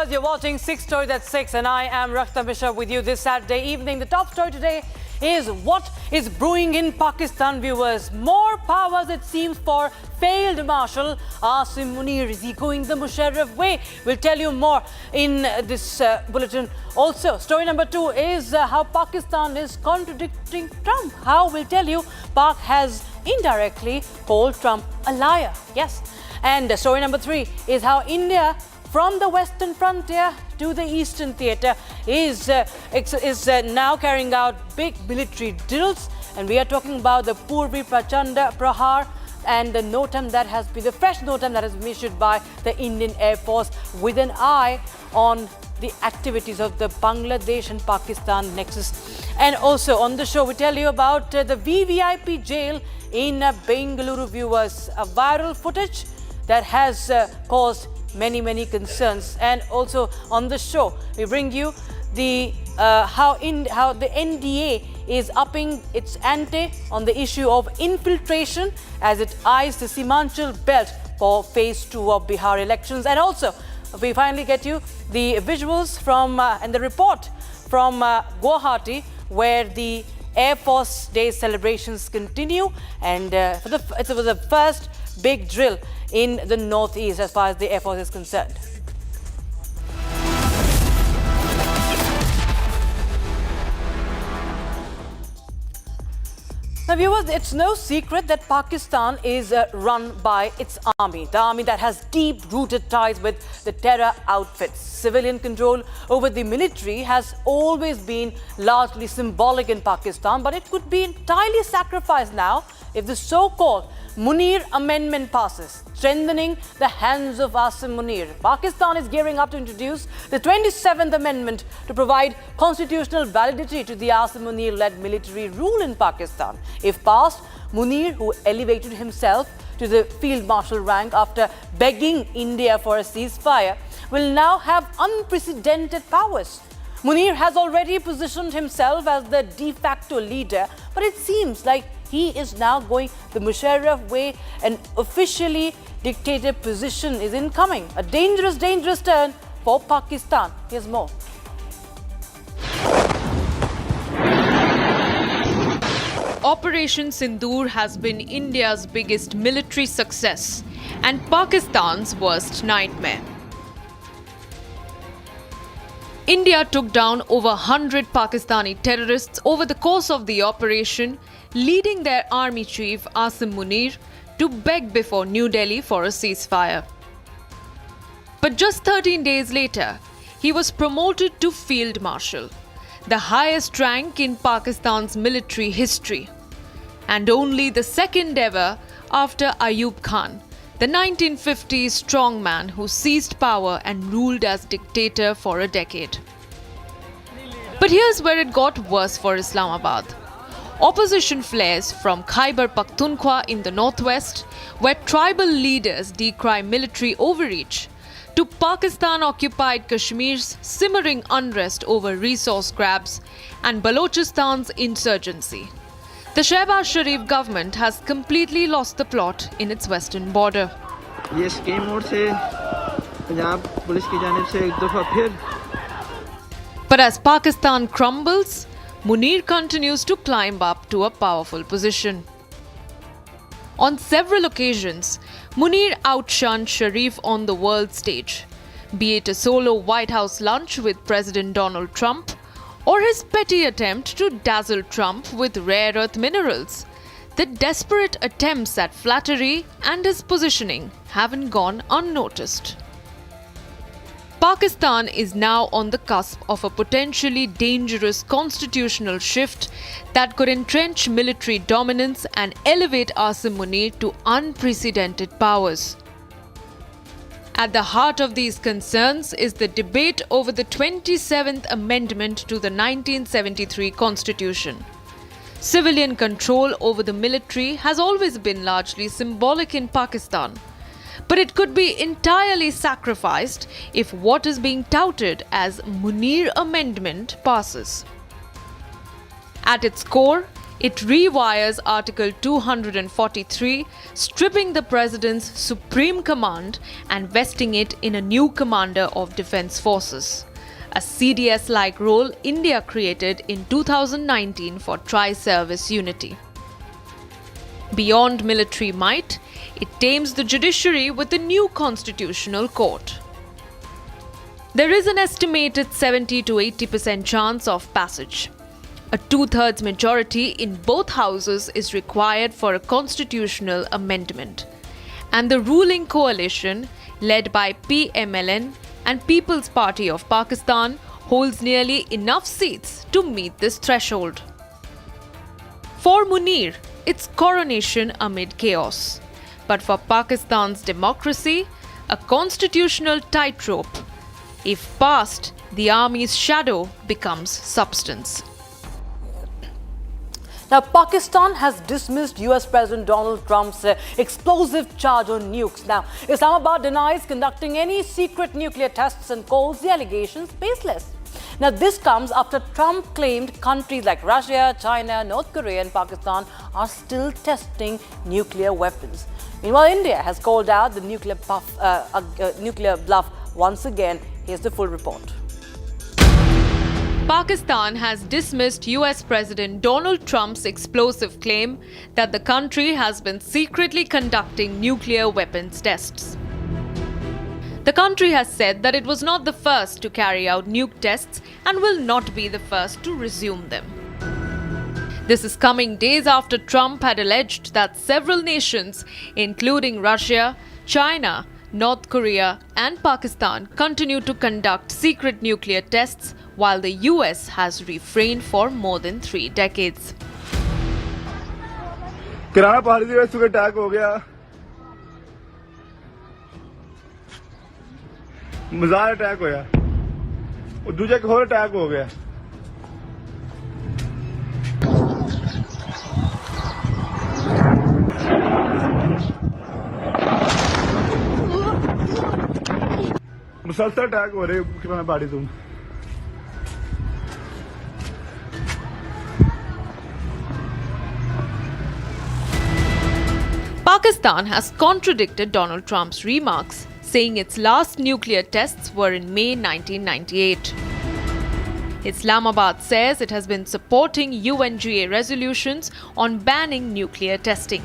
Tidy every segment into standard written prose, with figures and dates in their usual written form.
viewers, you're watching 6 Stories at 6 and I am Rakhta Mishra with you this Saturday evening. The top story today is what is brewing in Pakistan, viewers. More powers, it seems, for failed Marshal Asim Munir. Is he going the Musharraf way? We'll tell you more in this bulletin. Also, story number 2 is how Pakistan is contradicting Trump. How? We'll tell you. Pak has indirectly called Trump a liar. Yes. And story number 3 is how India, from the western frontier to the eastern theatre, is now carrying out big military drills. And we are talking about the Purvi Prachanda Prahar and the NOTAM that has been, the fresh NOTAM that has been issued by the Indian Air Force with an eye on the activities of the Bangladesh and Pakistan nexus. And also on the show, we tell you about the VVIP jail in Bengaluru, viewers. A viral footage that has caused many concerns. And also on the show, we bring you the how the NDA is upping its ante on the issue of infiltration as it eyes the Simanchal belt for phase 2 of Bihar elections. And also we finally get you the visuals from and the report from Guwahati, where the Air Force Day celebrations continue, and it was the first big drill in the northeast as far as the Air Force is concerned. Now, viewers, it's no secret that Pakistan is run by its army, the army that has deep-rooted ties with the terror outfits. Civilian control over the military has always been largely symbolic in Pakistan, but it could be entirely sacrificed now if the so-called Munir Amendment passes, strengthening the hands of Asim Munir. Pakistan is gearing up to introduce the 27th Amendment to provide constitutional validity to the Asim Munir-led military rule in Pakistan. If passed, Munir, who elevated himself to the Field Marshal rank after begging India for a ceasefire, will now have unprecedented powers. Munir has already positioned himself as the de facto leader, but it seems like he is now going the Musharraf way. An officially dictator position is incoming. A dangerous turn for Pakistan. Here's more. Operation Sindoor has been India's biggest military success and Pakistan's worst nightmare. India took down over 100 Pakistani terrorists over the course of the operation, leading their army chief Asim Munir to beg before New Delhi for a ceasefire. But just 13 days later, he was promoted to Field Marshal, the highest rank in Pakistan's military history, and only the second ever after Ayub Khan, the 1950s strongman who seized power and ruled as dictator for a decade. But here's where it got worse for Islamabad. Opposition flares from Khyber Pakhtunkhwa in the northwest, where tribal leaders decry military overreach, to Pakistan-occupied Kashmir's simmering unrest over resource grabs and Balochistan's insurgency. The Shehbaz Sharif government has completely lost the plot in its western border. But as Pakistan crumbles, Munir continues to climb up to a powerful position. On several occasions, Munir outshined Sharif on the world stage, be it a solo White House lunch with President Donald Trump or his petty attempt to dazzle Trump with rare earth minerals. The desperate attempts at flattery and his positioning haven't gone unnoticed. Pakistan is now on the cusp of a potentially dangerous constitutional shift that could entrench military dominance and elevate Asim Munir to unprecedented powers. At the heart of these concerns is the debate over the 27th Amendment to the 1973 Constitution. Civilian control over the military has always been largely symbolic in Pakistan, but it could be entirely sacrificed if what is being touted as Munir Amendment passes. At its core, It rewires Article 243, stripping the president's supreme command and vesting it in a new commander of defense forces, a CDS-like role India created in 2019 for tri-service unity. Beyond military might, it tames the judiciary with a new constitutional court. There is an estimated 70 to 80% chance of passage. A two-thirds majority in both houses is required for a constitutional amendment. And the ruling coalition, led by PMLN and People's Party of Pakistan, holds nearly enough seats to meet this threshold. For Munir, it's coronation amid chaos. But for Pakistan's democracy, a constitutional tightrope. If passed, the army's shadow becomes substance. Now, Pakistan has dismissed US President Donald Trump's explosive charge on nukes. Now, Islamabad denies conducting any secret nuclear tests and calls the allegations baseless. Now, this comes after Trump claimed countries like Russia, China, North Korea and Pakistan are still testing nuclear weapons. Meanwhile, India has called out the nuclear bluff once again. Here's the full report. Pakistan has dismissed US President Donald Trump's explosive claim that the country has been secretly conducting nuclear weapons tests. The country has said that it was not the first to carry out nuke tests and will not be the first to resume them. This is coming days after Trump had alleged that several nations, including Russia, China, North Korea and Pakistan, continue to conduct secret nuclear tests while the US has refrained for more than 3 decades. किराना पहाड़ी से सुबह attack हो गया, मजार attack होया, और दूजा एक और अटैक हो गया. मुसलसल अटैक हो रहे किराना पहाड़ी से. Pakistan has contradicted Donald Trump's remarks, saying its last nuclear tests were in May 1998. Islamabad says it has been supporting UNGA resolutions on banning nuclear testing.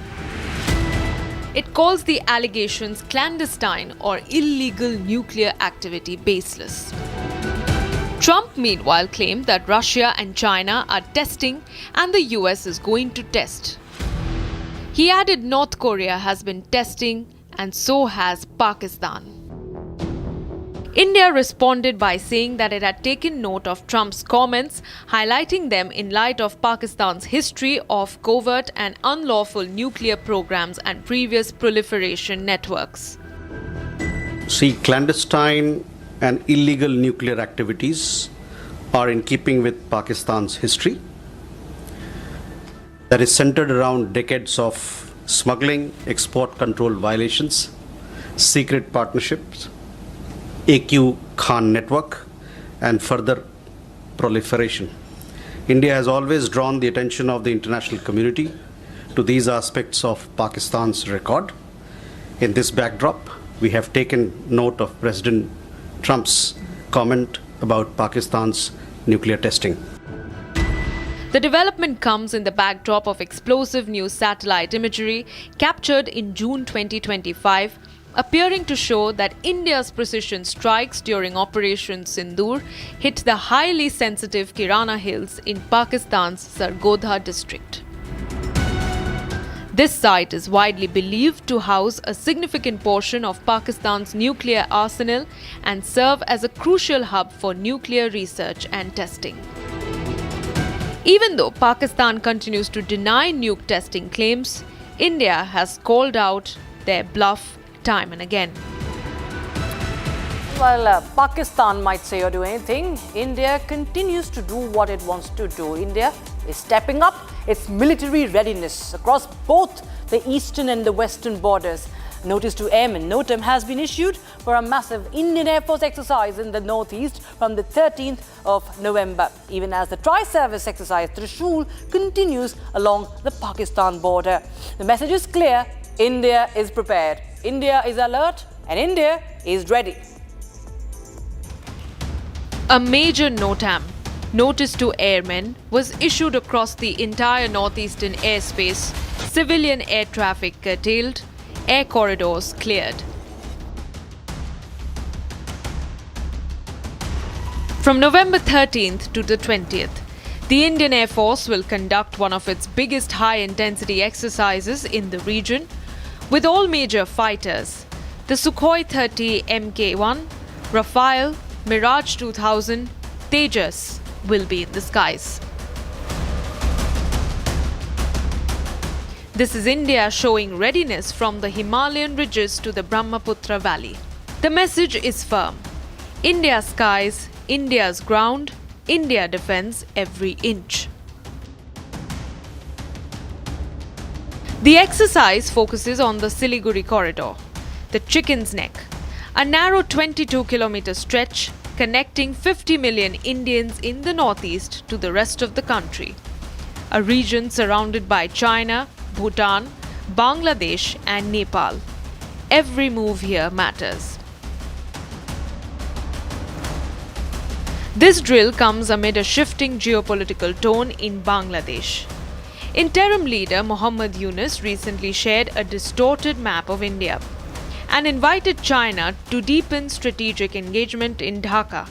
It calls the allegations clandestine or illegal nuclear activity baseless. Trump, meanwhile, claimed that Russia and China are testing and the US is going to test. He added North Korea has been testing and so has Pakistan. India responded by saying that it had taken note of Trump's comments, highlighting them in light of Pakistan's history of covert and unlawful nuclear programs and previous proliferation networks. See, clandestine and illegal nuclear activities are in keeping with Pakistan's history that is centered around decades of smuggling, export control violations, secret partnerships, AQ Khan network, and further proliferation. India has always drawn the attention of the international community to these aspects of Pakistan's record. In this backdrop, we have taken note of President Trump's comment about Pakistan's nuclear testing. The development comes in the backdrop of explosive new satellite imagery captured in June 2025, appearing to show that India's precision strikes during Operation Sindoor hit the highly sensitive Kirana Hills in Pakistan's Sargodha district. This site is widely believed to house a significant portion of Pakistan's nuclear arsenal and serve as a crucial hub for nuclear research and testing. Even though Pakistan continues to deny nuke testing claims, India has called out their bluff time and again. While Pakistan might say or do anything, India continues to do what it wants to do. India is stepping up its military readiness across both the eastern and the western borders. Notice to airmen NOTAM has been issued for a massive Indian Air Force exercise in the northeast from the 13th of November, even as the tri-service exercise Trishul continues along the Pakistan border. The message is clear: India is prepared, India is alert, and India is ready. A major NOTAM, Notice to Airmen, was issued across the entire northeastern airspace. Civilian air traffic curtailed, air corridors cleared. From November 13th to the 20th, the Indian Air Force will conduct one of its biggest high-intensity exercises in the region, with all major fighters. The Sukhoi 30 Mk1, Rafale, Mirage 2000, Tejas will be in the skies. This is India showing readiness from the Himalayan ridges to the Brahmaputra Valley. The message is firm: India's skies, India's ground, India defends every inch. The exercise focuses on the Siliguri corridor, the Chicken's Neck, a narrow 22-kilometer stretch connecting 50 million Indians in the northeast to the rest of the country, a region surrounded by China, Bhutan, Bangladesh and Nepal. Every move here matters. This drill comes amid a shifting geopolitical tone in Bangladesh. Interim leader Muhammad Yunus recently shared a distorted map of India and invited China to deepen strategic engagement in Dhaka.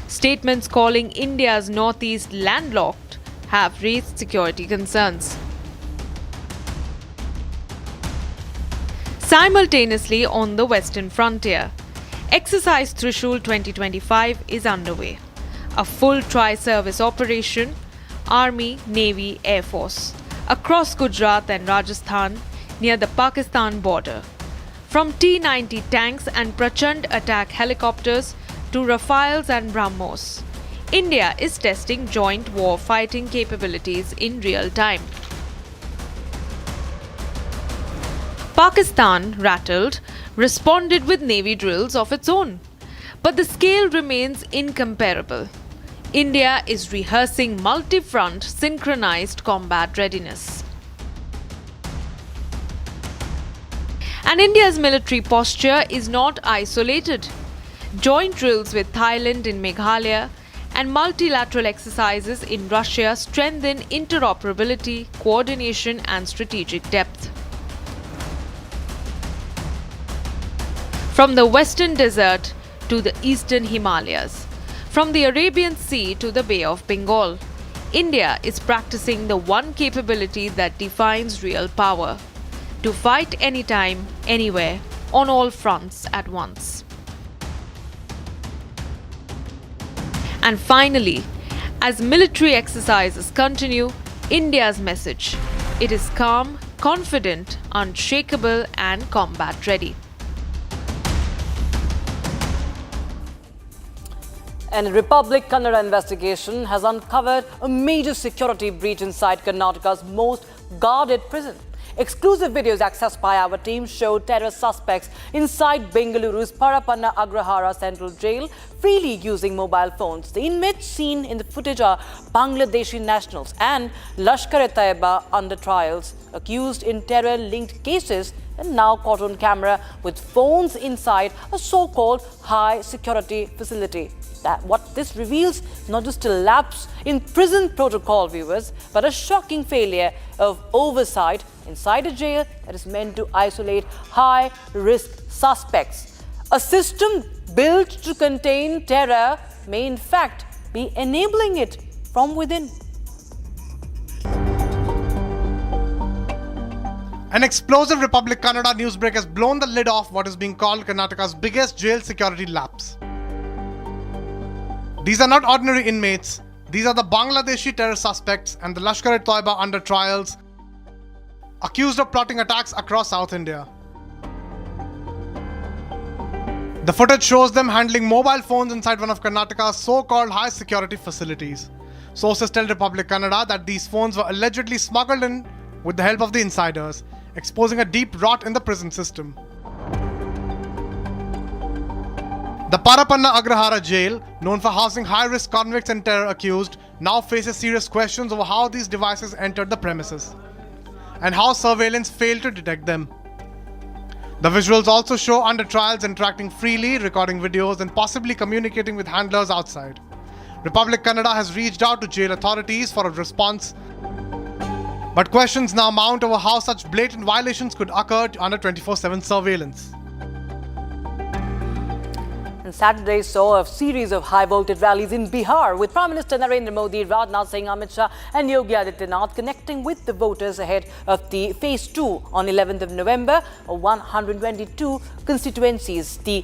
Statements calling India's northeast landlocked have raised security concerns. Simultaneously, on the western frontier, Exercise Trishul 2025 is underway. A full tri-service operation, Army, Navy, Air Force, across Gujarat and Rajasthan near the Pakistan border. From T-90 tanks and Prachand attack helicopters to Rafales and BrahMos, India is testing joint war fighting capabilities in real time. Pakistan, rattled, responded with navy drills of its own. But the scale remains incomparable. India is rehearsing multi-front synchronized combat readiness. And India's military posture is not isolated. Joint drills with Thailand in Meghalaya and multilateral exercises in Russia strengthen interoperability, coordination and strategic depth. From the western desert to the eastern Himalayas, from the Arabian Sea to the Bay of Bengal, India is practicing the one capability that defines real power: to fight anytime, anywhere, on all fronts at once. And finally, as military exercises continue, India's message: it is calm, confident, unshakable and combat ready. And a Republic Kannada investigation has uncovered a major security breach inside Karnataka's most guarded prison. Exclusive videos accessed by our team show terror suspects inside Bengaluru's Parapanna Agrahara Central Jail freely using mobile phones. The inmates seen in the footage are Bangladeshi nationals and Lashkar-e-Taiba under trials, accused in terror-linked cases and now caught on camera with phones inside a so-called high-security facility. That what this reveals, not just a lapse in prison protocol, viewers, but a shocking failure of oversight inside a jail that is meant to isolate high-risk suspects. A system built to contain terror may in fact be enabling it from within. An explosive Republic Kannada newsbreak has blown the lid off what is being called Karnataka's biggest jail security lapse. These are not ordinary inmates. These are the Bangladeshi terror suspects and the Lashkar-e-Taiba under trials, accused of plotting attacks across South India. The footage shows them handling mobile phones inside one of Karnataka's so-called high-security facilities. Sources tell Republic Kannada that these phones were allegedly smuggled in with the help of the insiders, exposing a deep rot in the prison system. The Parapanna Agrahara jail, known for housing high-risk convicts and terror accused, now faces serious questions over how these devices entered the premises and how surveillance failed to detect them. The visuals also show under trials interacting freely, recording videos and possibly communicating with handlers outside. Republic Kannada has reached out to jail authorities for a response, but questions now mount over how such blatant violations could occur under 24/7 surveillance. And Saturday saw a series of high-voltage rallies in Bihar with Prime Minister Narendra Modi, Rajnath Singh, Amit Shah and Yogi Adityanath connecting with the voters ahead of the Phase 2 on 11th of November, 122 constituencies. The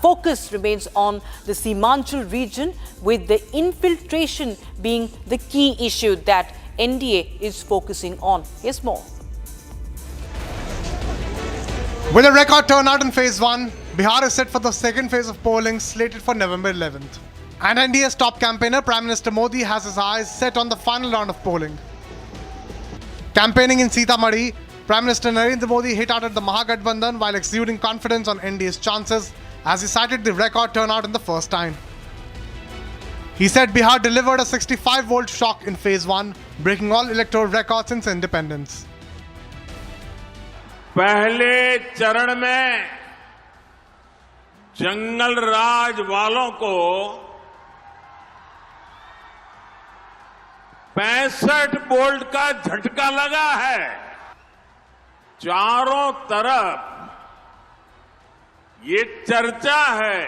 focus remains on the Simanchal region, with the infiltration being the key issue that NDA is focusing on. Here's more. With a record turnout in Phase 1, Bihar is set for the second phase of polling slated for November 11th. And NDA's top campaigner, Prime Minister Modi, has his eyes set on the final round of polling. Campaigning in Sitamarhi, Prime Minister Narendra Modi hit out at the Mahagathbandhan while exuding confidence on NDA's chances as he cited the record turnout in the first time. He said Bihar delivered a 65-volt shock in Phase 1, breaking all electoral records since independence. पहले चरण में जंगल राज वालों को 65 volt का झटका लगा है। चारों तरफ ये चर्चा है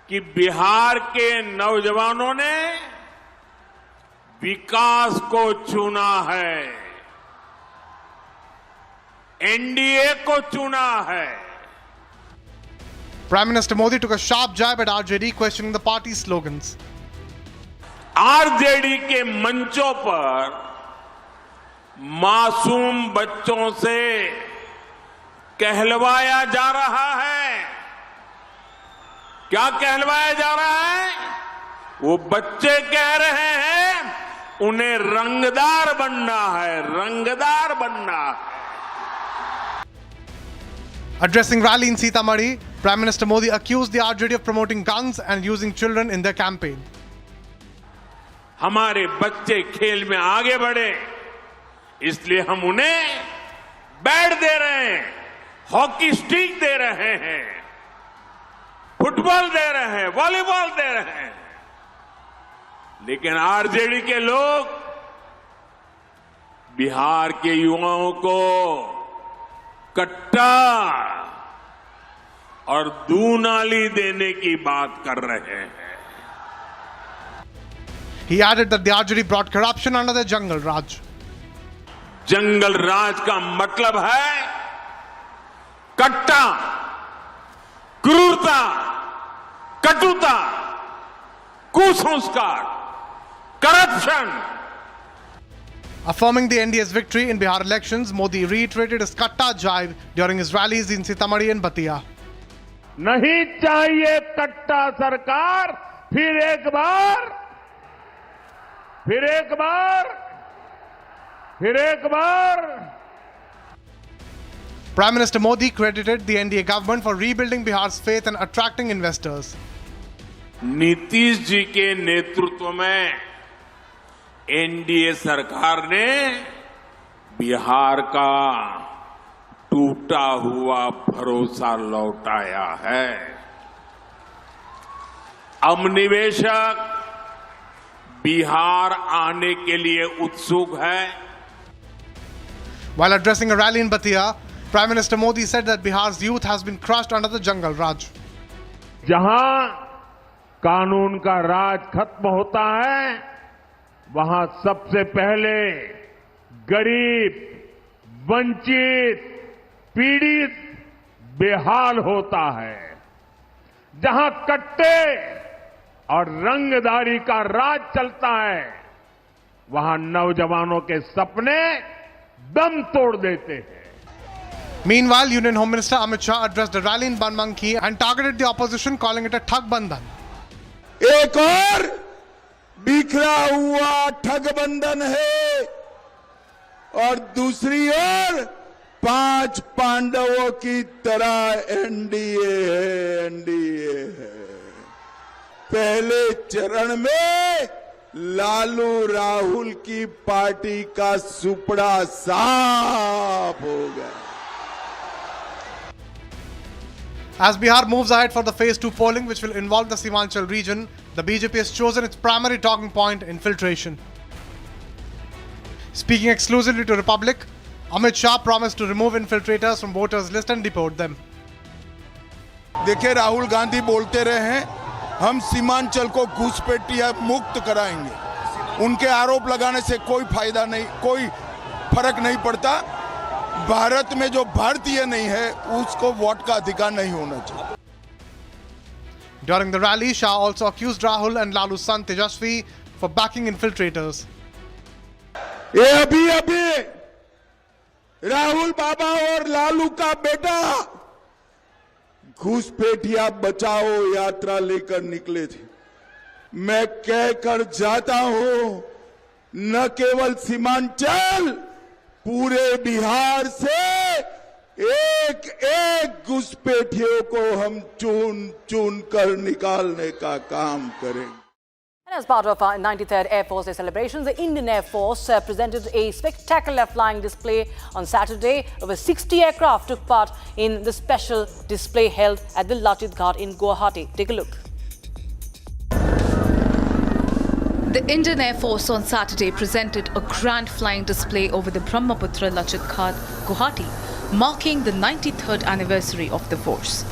कि बिहार के नौजवानों ने विकास को चुना है, एनडीए को चुना है। Prime Minister Modi took a sharp jab at RJD, questioning the party's slogans. RJD के मंचों पर मासूम बच्चों से कहलवाया जा रहा है। क्या कहलवाया जा रहा है? वो बच्चे कह रहे हैं उन्हें रंगदार बनना है, रंगदार बनना है। Addressing rally in Sitamarhi, Prime Minister Modi accused the RJD of promoting guns and using children in their campaign. हमारे बच्चे खेल में आगे बढ़े, इसलिए हम उन्हें बैट दे रहे हैं, हॉकी स्टिक दे रहे हैं, फुटबॉल दे रहे हैं, वॉलीबॉल दे रहे हैं। लेकिन आरजेडी के लोग बिहार के युवाओं को कट्टा और दूनाली देने की बात कर रहे हैं। He added that the RJD brought corruption under the Jungle Raj. जंगल राज का मतलब है कट्टा, क्रूरता, कटुता, कुसंस्कार, corruption. Affirming the NDA's victory in Bihar elections, Modi reiterated his katta jibe during his rallies in Sitamarhi and Batia. नहीं चाहिए कट्टा सरकार, फिर एक बार, फिर एक बार, फिर एक बार। Prime Minister Modi credited the NDA government for rebuilding Bihar's faith and attracting investors. Nitish ji के नेतृत्व में एनडीए सरकार ने बिहार का टूटा हुआ भरोसा लौटाया है। अब निवेशक बिहार आने के लिए उत्सुक है। While addressing a rally in Batia, Prime Minister Modi said that Bihar's youth has been crushed under the Jungle Raj. जहां कानून का राज खत्म होता है, वहां सबसे पहले गरीब, वंचित, पीड़ित बेहाल होता है। जहां कट्टे और रंगदारी का राज चलता है, वहां नौजवानों के सपने दम तोड़ देते हैं। Meanwhile, Union Home Minister Amit Shah addressed a rally in Banmanki and targeted the opposition, calling it a ठग बंधन. एक और बिखरा हुआ ठग बंधन है और दूसरी ओर 5 पांडवों की तरह एनडीए है। पहले चरण में लालू राहुल की पार्टी का सुपड़ा साफ हो गया। As Bihar moves ahead for the phase 2 polling, which will involve the Simanchal region, the BJP has chosen its primary talking point, infiltration. Speaking exclusively to Republic, Amit Shah promised to remove infiltrators from voters' list and deport them. देखिए, राहुल गांधी बोलते रहे हैं हम सीमांचल को घुसपैठिया मुक्त कराएंगे। उनके आरोप लगाने से कोई फायदा नहीं, कोई फर्क नहीं पड़ता। भारत में जो भारतीय नहीं है उसको वोट का अधिकार नहीं होना चाहिए। During the rally, Shah also accused Rahul and Lalu's son Tejasvi for backing infiltrators. ये अभी राहुल बाबा और लालू का बेटा घुसपैठिया बचाओ यात्रा लेकर निकले थे। मैं कहकर जाता हूं, न केवल सीमांचल, पूरे बिहार से एक घुसपैठियों को हम चुन कर निकालने का काम करेंगे। And as part of our 93rd Air Force Day celebrations, the Indian Air Force presented a spectacular flying display on Saturday. Over 60 aircraft took part in the special display held at the Lachit Ghat in Guwahati. Take a look. The Indian Air Force on Saturday presented a grand flying display over the Brahmaputra Lachit Ghat, Guwahati, marking the 93rd anniversary of the force.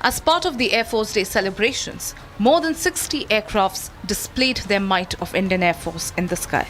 As part of the Air Force Day celebrations, more than 60 aircrafts displayed their might of Indian Air Force in the sky.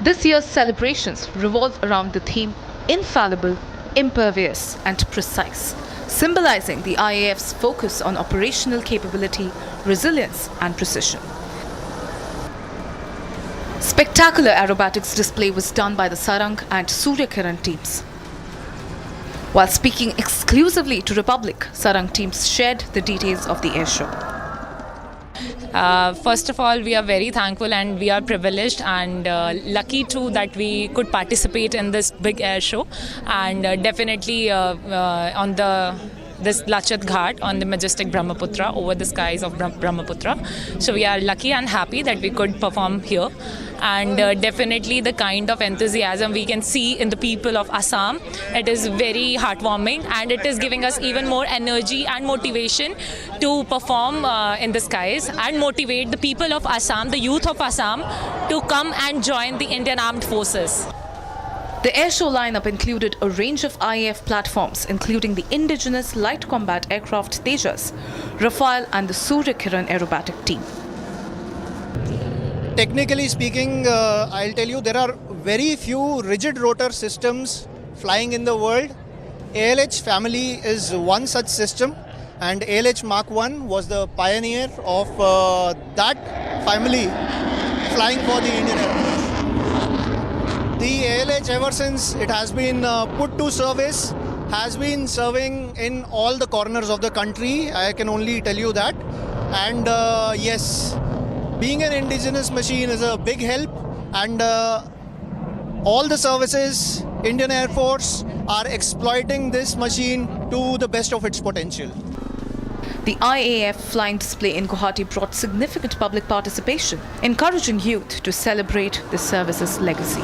This year's celebrations revolve around the theme Infallible, Impervious and Precise, symbolizing the IAF's focus on operational capability, resilience and precision. Spectacular aerobatics display was done by the Sarang and Surya Kiran teams. While speaking exclusively to Republic, Sarang teams shared the details of the air show. First of all, we are very thankful and we are privileged and lucky too that we could participate in this big air show, and definitely on this Lachit Ghat on the majestic Brahmaputra, over the skies of Brahmaputra. So we are lucky and happy that we could perform here, and definitely the kind of enthusiasm we can see in the people of Assam, it is very heartwarming and it is giving us even more energy and motivation to perform in the skies and motivate the people of Assam, the youth of Assam, to come and join the Indian Armed Forces. The airshow lineup included a range of IAF platforms, including the indigenous light combat aircraft Tejas, Rafale and the Surya Kiran aerobatic team. Technically speaking, I'll tell you there are very few rigid rotor systems flying in the world. ALH family is one such system, and ALH Mark 1 was the pioneer of that family flying for the Indian Air Force. The ALH, ever since it has been put to service, has been serving in all the corners of the country. I can only tell you that. And yes, being an indigenous machine is a big help, and all the services, Indian Air Force, are exploiting this machine to the best of its potential. The IAF flying display in Guwahati brought significant public participation, encouraging youth to celebrate the service's legacy.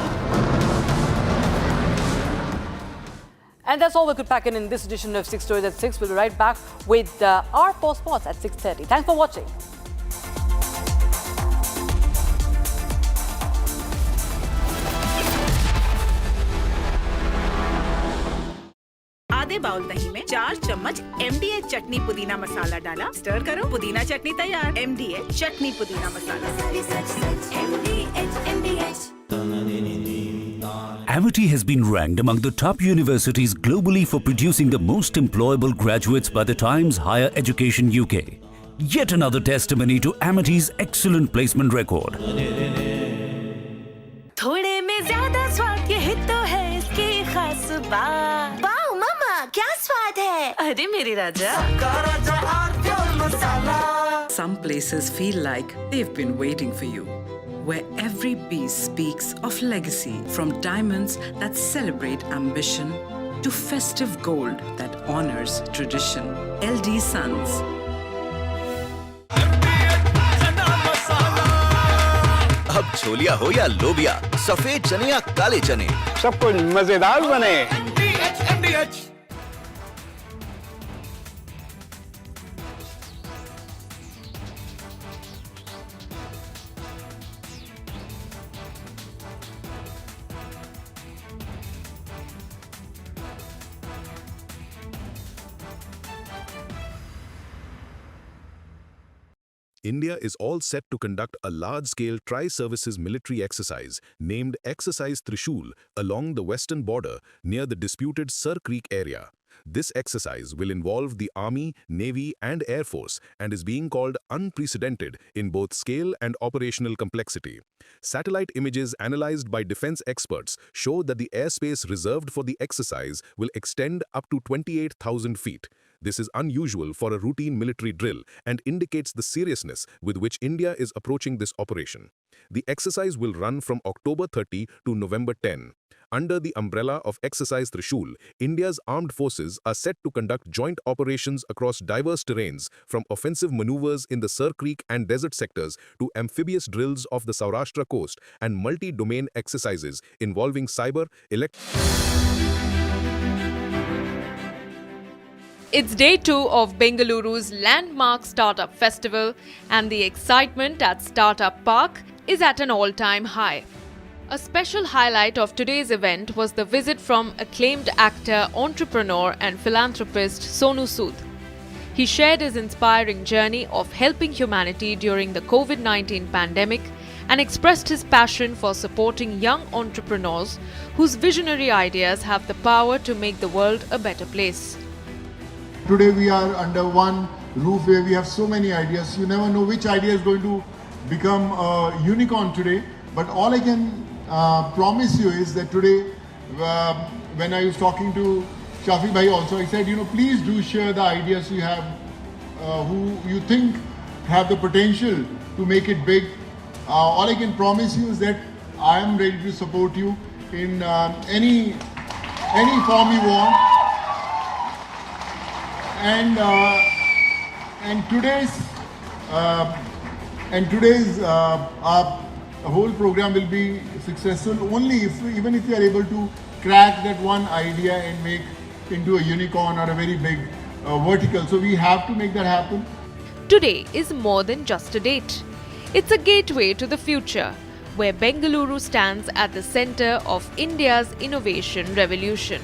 And that's all we could pack in this edition of 6 Stories at 6. We'll be right back with our post sports at 6:30. Thanks for watching. आधे bowl दही में 4 चम्मच MDH चटनी पुदीना मसाला डाला, stir करो, पुदीना चटनी तैयार। MDH चटनी पुदीना मसाला। Amity has been ranked among the top universities globally for producing the most employable graduates by the Times Higher Education UK. Yet another testimony to Amity's excellent placement record. थोड़े में ज्यादा स्वाद ये तो है इसकी खास बात। वाओ मामा, क्या स्वाद है? अरे मेरी राजा। Some places feel like they've been waiting for you, where every piece speaks of legacy, from diamonds that celebrate ambition to festive gold that honors tradition. LD Sons. अब छोलिया हो या लोबिया, सफेद चने या काले चने, सब कुछ मजेदार बने। India is all set to conduct a large-scale tri-services military exercise named Exercise Trishul along the western border near the disputed Sir Creek area. This exercise will involve the Army, Navy and Air Force and is being called unprecedented in both scale and operational complexity. Satellite images analyzed by defense experts show that the airspace reserved for the exercise will extend up to 28,000 feet. This is unusual for a routine military drill and indicates the seriousness with which India is approaching this operation. The exercise will run from October 30 to November 10. Under the umbrella of Exercise Trishul, India's armed forces are set to conduct joint operations across diverse terrains, from offensive maneuvers in the Sir Creek and desert sectors to amphibious drills off the Saurashtra coast and multi-domain exercises involving cyber, It's day 2 of Bengaluru's landmark Startup Festival, and the excitement at Startup Park is at an all-time high. A special highlight of today's event was the visit from acclaimed actor, entrepreneur and philanthropist Sonu Sood. He shared his inspiring journey of helping humanity during the COVID-19 pandemic and expressed his passion for supporting young entrepreneurs whose visionary ideas have the power to make the world a better place. Today we are under one roof where we have so many ideas. You never know which idea is going to become a unicorn today. But all I can promise you is that today, when I was talking to Shafi Bhai also, I said, please do share the ideas you have, who you think have the potential to make it big. All I can promise you is that I am ready to support you in any form you want. And today's whole program will be successful only even if you are able to crack that one idea and make into a unicorn or a very big vertical. So we have to make that happen. Today is more than just a date. It's a gateway to the future, where Bengaluru stands at the center of India's innovation revolution.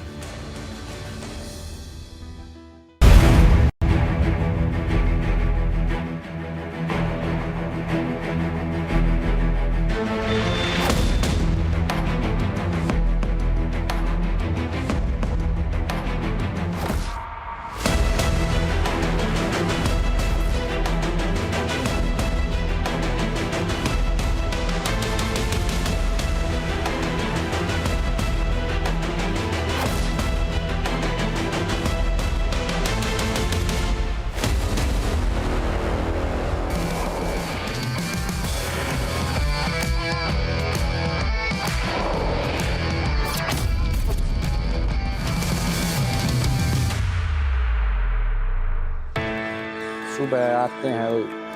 आते हैं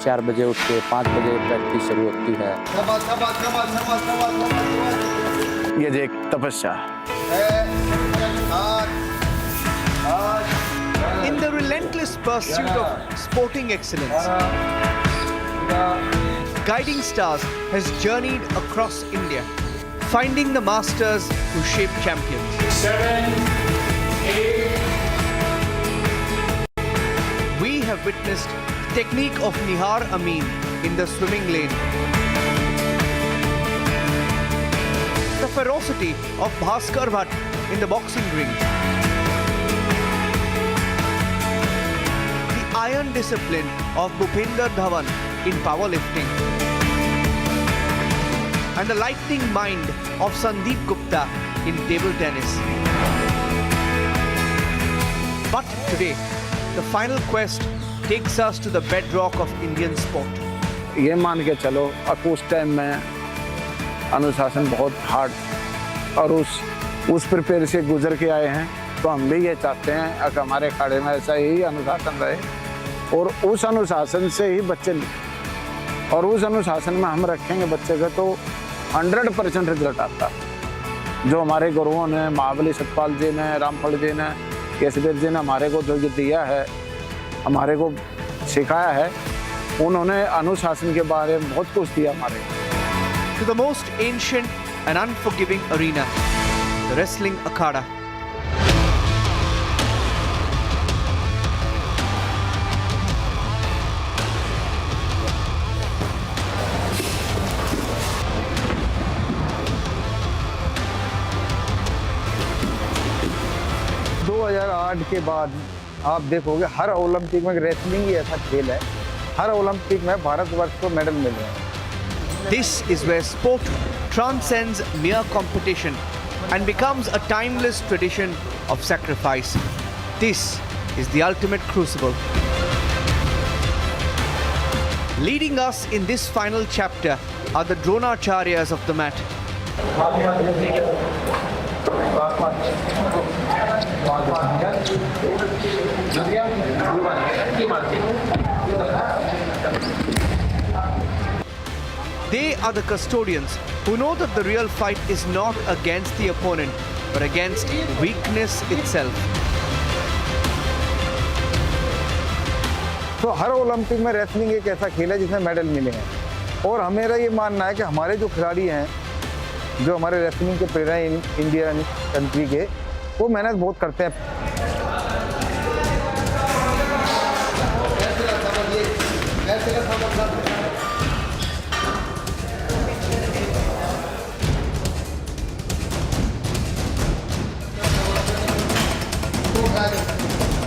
4 बजे उठ के 5 बजे practice शुरू होती है। ये देख तपस्या। In the relentless pursuit of sporting excellence, Guiding Stars has journeyed across India, finding the masters who shape champions. 7, 8. We have witnessed the technique of Nihar Amin in the swimming lane, the ferocity of Bhaskar Bhatt in the boxing ring, the iron discipline of Bhupinder Dhawan in powerlifting, and the lightning mind of Sandeep Gupta in table tennis. But today, the final quest takes us to the bedrock of Indian sport. ये मान के चलो अब उस time में अनुशासन बहुत hard और उस प्रिपेयर से गुजर के आए हैं, तो हम भी ये चाहते हैं कि हमारे अखाड़े में ऐसा ही अनुशासन रहे और उस अनुशासन से ही बच्चे और उस अनुशासन में हम रखेंगे बच्चे का तो 100% रिजल्ट आता। जो हमारे गुरुओं ने, महाबली सतपाल जी ने, रामफल जी ने, केसवीर जी ने हमारे को जो ये दिया है, हमारे को सिखाया है, उन्होंने अनुशासन के बारे में बहुत कुछ दिया हमारे को। To the most ancient and unforgiving arena, the wrestling akhada. के बाद आप देखोगे हर ओलंपिक में रेसलिंग ही ऐसा खेल है, हर ओलंपिक में भारतवर्ष को मेडल मिल रहे हैं। This is where sport transcends mere competition and becomes a timeless tradition of sacrifice. This is the ultimate crucible. Leading us in this final chapter are the Dronacharyas of the mat. They are the custodians who know that the real fight is not against the opponent, but against weakness itself. तो हर Olympic में wrestling एक ऐसा खेल है जिसमें medal मिले हैं और हमें ये मानना है कि हमारे जो खिलाड़ी हैं, जो हमारे रेसलिंग के प्लेयर हैं इंडियन कंट्री के, वो मेहनत बहुत करते हैं।